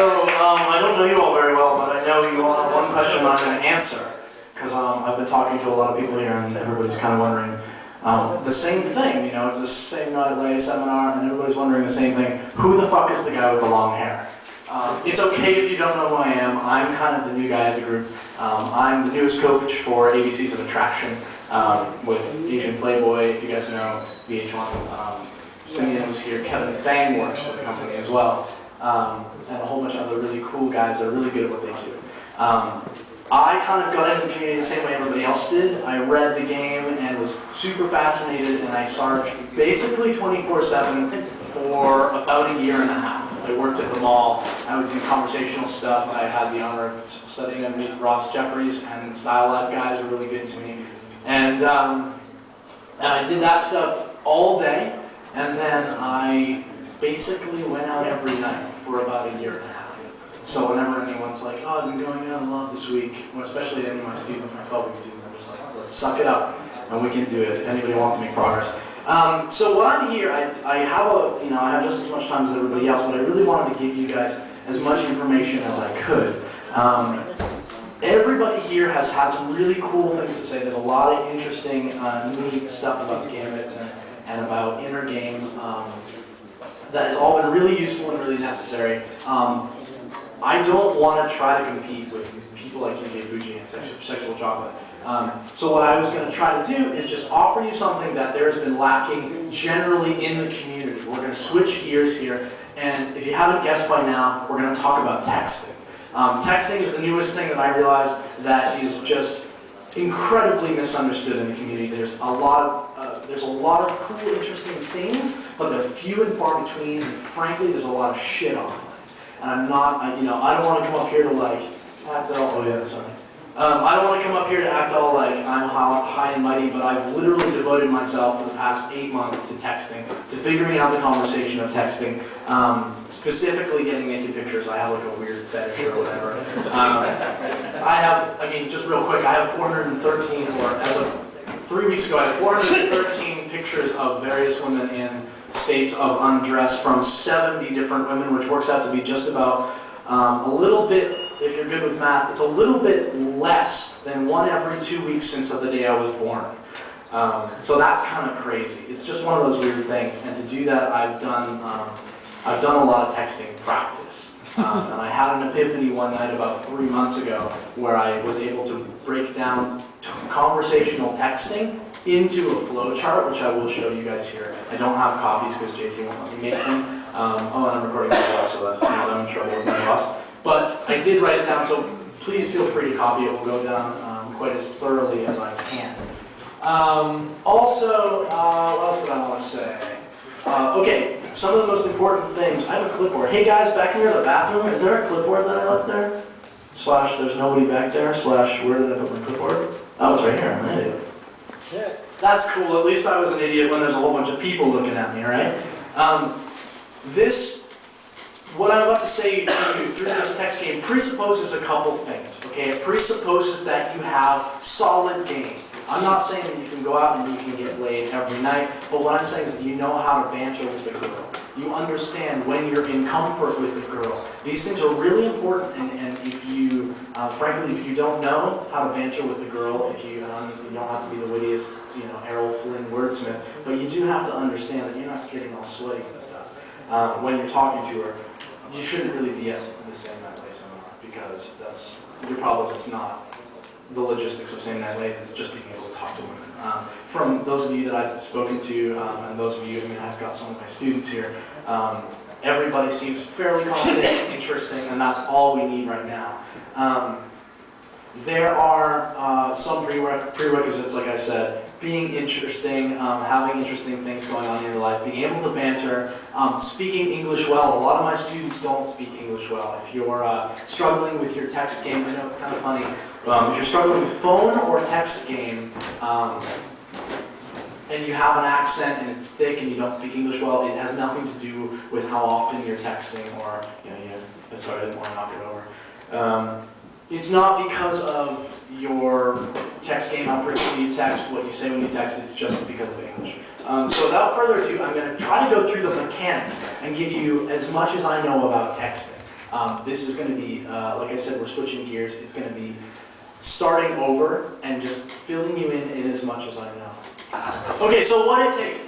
I don't know you all very well, but I know you all have one question I'm going to answer, because I've been talking to a lot of people here, and everybody's kind of wondering the same thing. You know, it's the same night seminar, and everybody's wondering the same thing. Who the fuck is the guy with the long hair? It's okay if you don't know who I am. I'm kind of the new guy at the group. I'm the newest coach for ABCs of Attraction with Asian Playboy, if you guys know, VH1. Simeon was here. Kevin Fang works for the company as well. And a whole bunch of other really cool guys that are really good at what they do. I kind of got into the community the same way everybody else did. I read the game and was super fascinated, and I started basically 24/7 for about a year and a half. I worked at the mall. I would do conversational stuff. I had the honor of studying underneath Ross Jeffries, and Style Life guys were really good to me. And I did that stuff all day, and then I basically went out every night for about a year and a half. So whenever anyone's like, oh, I've been going out a lot this week, well, especially any of my students, my 12-week students, I'm just like, let's suck it up, and we can do it if anybody wants to make progress. So while I'm here, I have just as much time as everybody else, but I really wanted to give you guys as much information as I could. Everybody here has had some really cool things to say. There's a lot of interesting, neat stuff about gambits and about inner game that has all been really useful and really necessary. I don't want to try to compete with people like DK Fuji and Sexual Chocolate. So what I was going to try to do is just offer you something that there has been lacking generally in the community. We're going to switch gears here, and if you haven't guessed by now, we're going to talk about texting. Texting is the newest thing that I realize that is just incredibly misunderstood in the community. There's a lot of cool, interesting things, but they're few and far between, and frankly, there's a lot of shit on it. And I don't want to come up here to like act all, I don't want to come up here to act all like I'm high and mighty, but I've literally devoted myself for the past 8 months to texting, to figuring out the conversation of texting, specifically getting naked pictures. I have like a weird fetish or whatever. Just real quick, I have 413, or as of 3 weeks ago, I have 413 pictures of various women in states of undress from 70 different women, which works out to be just about a little bit, if you're good with math, it's a little bit less than 1 every 2 weeks since the day I was born. So that's kind of crazy. It's just one of those weird things, and to do that, I've done a lot of texting practice. And I had an epiphany one night about 3 months ago where I was able to break down conversational texting into a flow chart, which I will show you guys here. I don't have copies because JT won't let me make them. And I'm recording this well, so that means I'm in trouble with my boss. But I did write it down, so please feel free to copy it. We'll go down quite as thoroughly as I can. Also, what else did I want to say? Okay, some of the most important things. I have a clipboard. Hey guys, back near the bathroom, is there a clipboard that I left there? / there's nobody back there, / where did I put my clipboard? Oh, it's right here. I'm an idiot. Yeah. That's cool. At least I was an idiot when there's a whole bunch of people looking at me, right? What I'm about to say to you through this text game presupposes a couple things, okay? It presupposes that you have solid game. I'm not saying that you can go out and you can get laid every night, but what I'm saying is that you know how to banter with the girl. You understand when you're in comfort with the girl. These things are really important, and if you, frankly, if you don't know how to banter with the girl, you don't have to be the wittiest, Errol Flynn wordsmith, but you do have to understand that you're not getting all sweaty and stuff when you're talking to her. You shouldn't really be at the same night lay seminar, because your problem is not the logistics of same night lays, it's just being able to talk to women. From those of you that I've spoken to, and those of you, I've got some of my students here, everybody seems fairly confident, interesting, and that's all we need right now. There are some prerequisites, like I said, being interesting, having interesting things going on in your life, being able to banter, speaking English well. A lot of my students don't speak English well. If you're struggling with your text game, I know it's kind of funny, if you're struggling with phone or text game, and you have an accent and it's thick and you don't speak English well, it has nothing to do with how often you're texting or, sorry, I didn't want to knock it over. It's not because of your text game, how frequently you text, what you say when you text, it's just because of English. So without further ado, I'm going to try to go through the mechanics and give you as much as I know about texting. This is going to be, like I said, we're switching gears. It's going to be starting over and just filling you in as much as I know. Okay, so what it takes.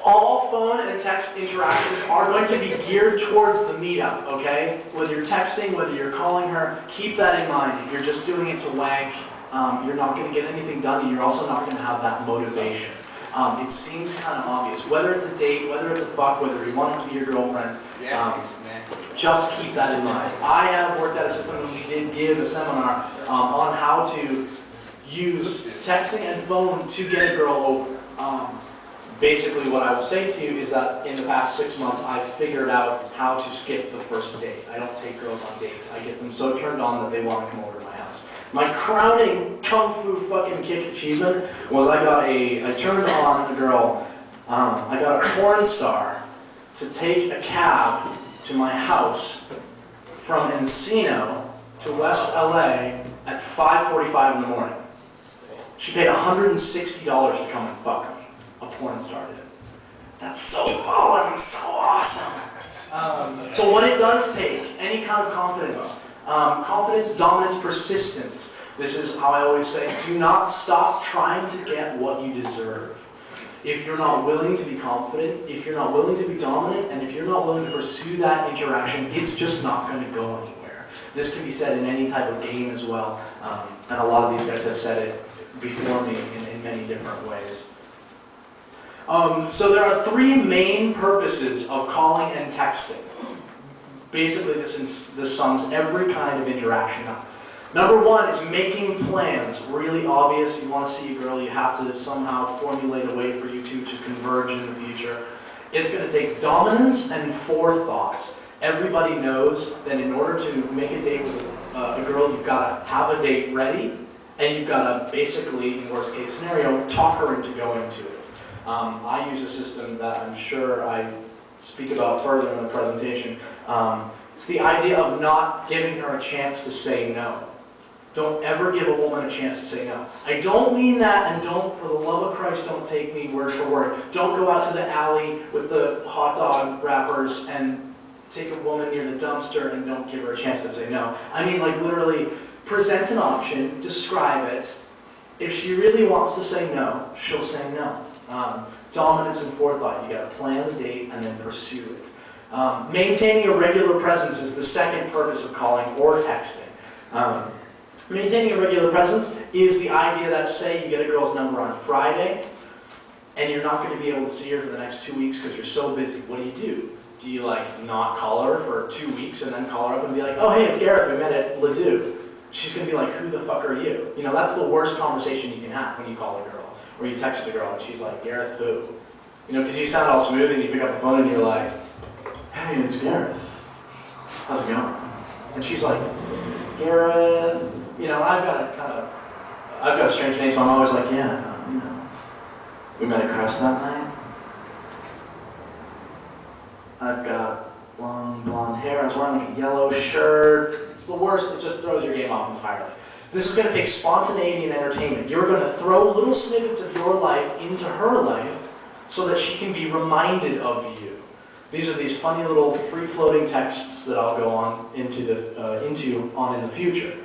All phone and text interactions are going to be geared towards the meetup, okay? Whether you're texting, whether you're calling her, keep that in mind. If you're just doing it to wank, you're not going to get anything done, and you're also not going to have that motivation. It seems kind of obvious. Whether it's a date, whether it's a fuck, whether you want it to be your girlfriend, just keep that in mind. I have worked out a system, and we did give a seminar on how to use texting and phone to get a girl over. Basically what I will say to you is that in the past 6 months I've figured out how to skip the first date. I don't take girls on dates. I get them so turned on that they want to come over to my house. My crowning kung fu fucking kick achievement was I turned on a girl, I got a porn star to take a cab to my house from Encino to West LA at 5:45 in the morning. She paid $160 to come and fuck me. A porn star did. That's so fun, so awesome. So what it does take, any kind of confidence. Confidence, dominance, persistence. This is how I always say, do not stop trying to get what you deserve. If you're not willing to be confident, if you're not willing to be dominant, and if you're not willing to pursue that interaction, it's just not going to go anywhere. This can be said in any type of game as well, and a lot of these guys have said it before me in many different ways. So there are 3 main purposes of calling and texting. Basically, this sums every kind of interaction up. Number 1 is making plans. Really obvious. You want to see a girl, you have to somehow formulate a way for you two to converge in the future. It's going to take dominance and forethought. Everybody knows that in order to make a date with a girl, you've got to have a date ready, and you've got to basically, in worst case scenario, talk her into going to it. I use a system that I'm sure I speak about further in the presentation. It's the idea of not giving her a chance to say no. Don't ever give a woman a chance to say no. I don't mean that, and don't, for the love of Christ, don't take me word for word. Don't go out to the alley with the hot dog wrappers and take a woman near the dumpster and don't give her a chance to say no. I mean, like, literally, present an option, describe it. If she really wants to say no, she'll say no. Dominance and forethought. You got to plan the date and then pursue it. Maintaining a regular presence is the second purpose of calling or texting. Maintaining a regular presence is the idea that, say you get a girl's number on Friday and you're not going to be able to see her for the next 2 weeks because you're so busy. What do? Do you like not call her for 2 weeks and then call her up and be like, oh hey, it's Gareth, we met at Ledoux. She's going to be like, who the fuck are you? You know, that's the worst conversation you can have when you call a girl. Or you text a girl and she's like, Gareth who? You know, because you sound all smooth and you pick up the phone and you're like, hey, it's Gareth. How's it going? And she's like, Gareth. You know, I've got a strange name, so I'm always like, yeah, you know, we met at Crest that night. I've got long blonde hair. I was wearing like a yellow shirt. It's the worst. It just throws your game off entirely. This is going to take spontaneity and entertainment. You're going to throw little snippets of your life into her life so that she can be reminded of you. These are these funny little free-floating texts that I'll go on into in the future.